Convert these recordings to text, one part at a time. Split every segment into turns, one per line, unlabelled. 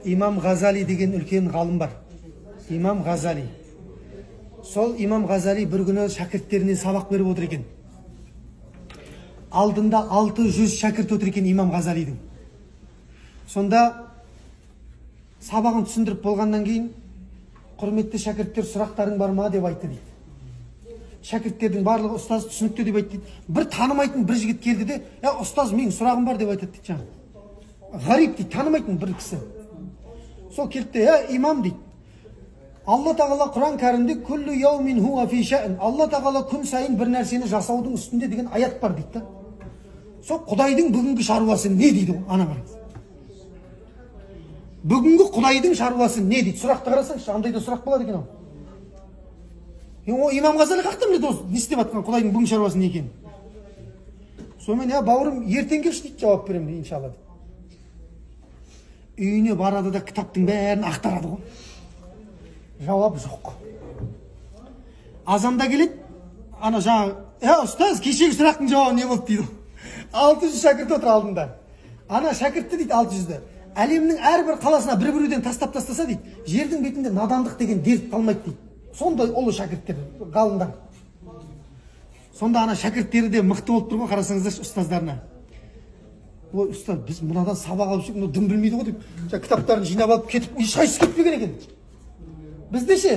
имам Ғазали деген үлкен ғалым бар. Имам Ғазали. Сол имам Ғазали бір күні шәкірттеріне сабақ беріп отыр екен. Алдында 600 шәкірт отыр екен имам Ғазалидің. Сонда сабағын түсіндіріп болғаннан кейін, құрметті шәкірттер, сұрақтарың бар ма деп айтты дейді. Шәкірттердің барлығы ұстаз түсінікті деп айтты. Бір танымайтын бір жігіт келді де, ұстаз, менің сұрағым бар деп айтады дейді. Ғариб дейді, танымайтын бір кісі. Сол келді, имам дейді. Алла тағала Құран кәрімде күллі яумин хуа фи ша'n. Алла тағала күн сайын бір нәрсені жасаудың үстінде деген аят бар дейді. Сол Құдайдың бүгінгі шаруасы не дейді ана қараңыз. Бүгінгі Құдайдың шаруасы не дейді? Сұрақты қарасаңшы, андайда сұрақ болады екен. Имам Ғазали қақтан біледі осы не істеп жатқан Құдайдың бүгінгі шаруасы не екенін. Сонымен, бауырым, ертең келші дейді, жауап беремін, иншалла. Үйіне барады да кітаптың бәрін ақтарады ғой. Жауап жоқ. Азанда келеді, ана жаңа, ұстаз, кешегі сұрақтың жауабы не болды дейді. 600 шәкірт отыр алдында. Ана шәкіртті дейді 600-ді. Әлемнің әрбір қаласына бір-бірден тастап тастаса дейді, жердің бетінде надандық деген дерт қалмайды дейді. Сондай ұлы шәкірттер, ғалымдар. Сонда ана шәкірттері де мықты болып тұр ғой, қарасаңыздаршы ұстаздарына. Ой, ұстаз, біз мынадан сабақ алып жүріп, дым білмейді ғой деп, кітаптарын жинап алып кетіп, ешқайсысы кетпеген екен. Бізде ше,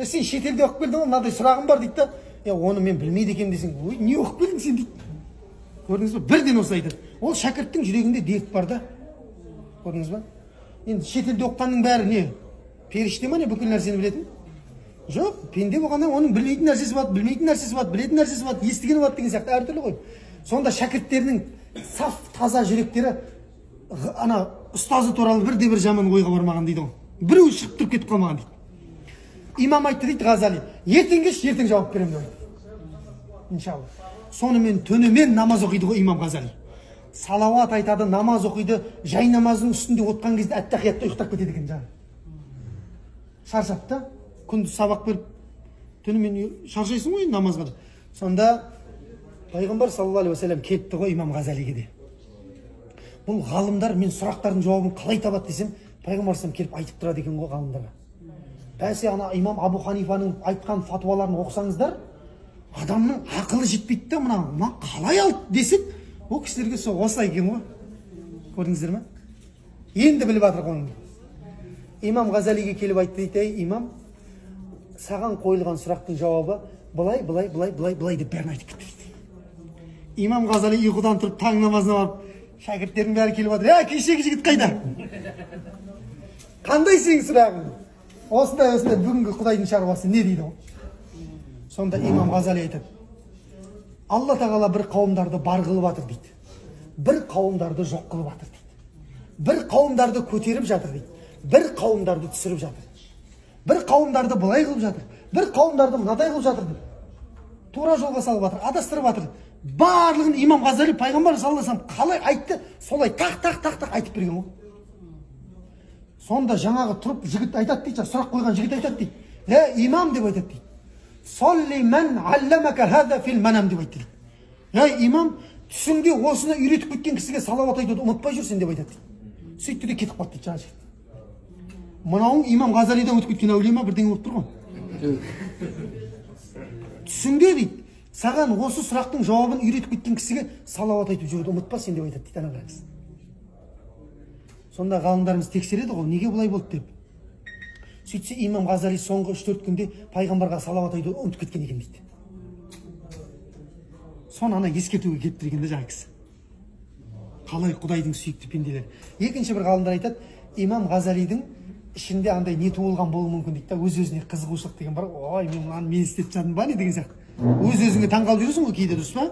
сен шетелде оқып келдің ғой, мынадай сұрағым бар дейді да, оны мен білмейді екен десең, ой, не оқып келдің сен дейді. Көрдіңіз бе? Бірден осы айтады. Ол шәкірттің жүрегінде дерт бар да. Көрдіңіз бе? Енді шетелде оққанның бәрі не? Періште ма не бүкіл нәрсені білетін? Жоқ, пенде болғаннан оның білмейтін нәрсесі болады, білмейтін нәрсесі болады, білетін нәрсесі болады, естігені болады деген сияқты әртүрлі ғой. Сонда шәкірттерінің саф таза жүректері ана ұстазы туралы бірде бір жаман ойға бармаған дейді ғой. Біреу шығып тұрып кетіп қалмаған дейді. Имам айтты дейді Ғазали, ертең келші, ертең жауап беремін дейді. Иншалла. Сонымен түнімен намаз оқиды ғой имам Ғазали. Салауат айтады, намаз оқиды, жай намазының үстінде отқан кезде әттахиятта ұйықтап кетеді екен жаңа. Шаршап та, күндіз сабақ беріп, түнімен шаршайсың ғой намазға да. Сонда пайғамбар саллаллаху алейхи ва саллям келіпті ғой имам Ғазалиге де. Бұл ғалымдар мен сұрақтардың жауабын қалай табады десем, пайғамбар саллаллаху келіп айтып тұрады екен ғой ғалымдарға. Бәсе ана имам Абу Ханифаның айтқан фатуаларын оқысаңыздар, адамның ақылы жетпейді да, мына қалай алды десек, ол кісілерге сол осылай екен ғой. Көрдіңіздер ме? Енді біліп жатыр ғой. Имам Ғазалиге келіп айтты дейді, имам, саған қойылған сұрақтың жауабы былай деп бәрін айтып кетті дейді. Имам Ғазали ұйқыдан тұрып таң намазына барып, шәкірттердің бәрі келіп жатыр. Кешегі жігіт қайда? Қандай сенің сұрағың? Осындай бүгінгі Құдайдың шаруасы не дейді ғой? Сонда имам Ғазали айтады, Алла тағала бір қауымдарды бар қылып жатыр дейді. Бір қауымдарды жоқ қылып жатыр дейді. Бір қауымдарды көтеріп жатыр дейді. Бір қауымдарды түсіріп жатыр. Бір қауымдарды былай қылып жатыр. Бір қауымдарды мынадай қылып жатыр дейді. Тура жолға салып жатыр, адастырып жатыр. Барлығын имам Ғазали пайғамбар саллаллаху алейхи ва саллям қалай айтты, солай тақ айтып берген ғой. Сонда жаңағы тұрып жігіт айтады дейді, сұрақ қойған жігіт айтады дейді. Имам деп айтады дейді. Солли мен алламака хаза фил манам деп айтты дейді. Имам, түсіңде осыны үйретіп кеткен кісіге салауат айтуды ұмытпай жүрсен деп айтады дейді. Сөйтті де кетіп қалды дейді жаңа жігіт. Мынауың имам Ғазалидан өтіп кеткен әулие ма бірдеңе болып тұр ғой. Түсіңде дейді, саған осы сұрақтың жауабын үйретіп кеткен кісіге салауат айтып жүруді ұмытпа сен деп айтады дейді ана қараңыз. Сонда ғалымдарымыз тексереді ғой, неге бұлай болды деп. Сөйтсе имам Ғазали соңғы 3-4 күнде пайғамбарға салауат айтуды ұмытып кеткен екен дейді. Соны ана ескертуге келіп тұр екен де жаңа кісі. Қалай Құдайдың сүйікті пенделері. Екінші бір ғалымдар айтады, имам Ғазалидің ішінде андай не туылған болуы мүмкін дейді. Өз-өзіне қызығушылық деген бар. Ой, мен істеп жатырмын ба не деген сияқты. Өз-өзіңе таңғалып жүрсің ғой кейде, дұрыс па?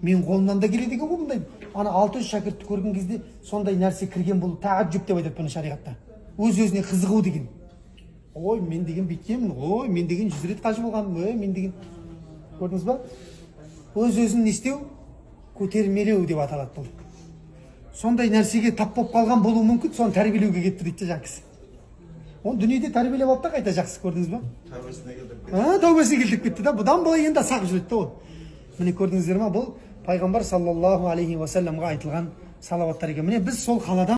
Мен қолымнан да келеді екен ғой бұндай. Ана 600 шәкіртті көрген кезде сондай нәрсе кірген бұл тағаджүб деп айтады бұны шариғатта. Өз-өзіне қызығу деген. Ой, мен деген бүйтемін, ой, мен деген 100 рет қажы болғанмын, ой, мен деген. Көрдіңіз ба? Өз-өзін не істеу? Көтермелеу деп аталады бұл. Сондай нәрсеге тап болып қалған болуы мүмкін, соны тәрбиелеуге кетті дейді жаңа кісі. Оны дүниеде тәрбиелеп алды да қайта жақсы, көрдіңіз ба? Тәубесіне келтіріп кетті да, бұдан былай енді сақ жүреді да ол. Міне көрдіңіздер ма, бұл пайғамбар саллаллаху алейхи ва салламға айтылған салауаттар екен. Міне біз сол қаладан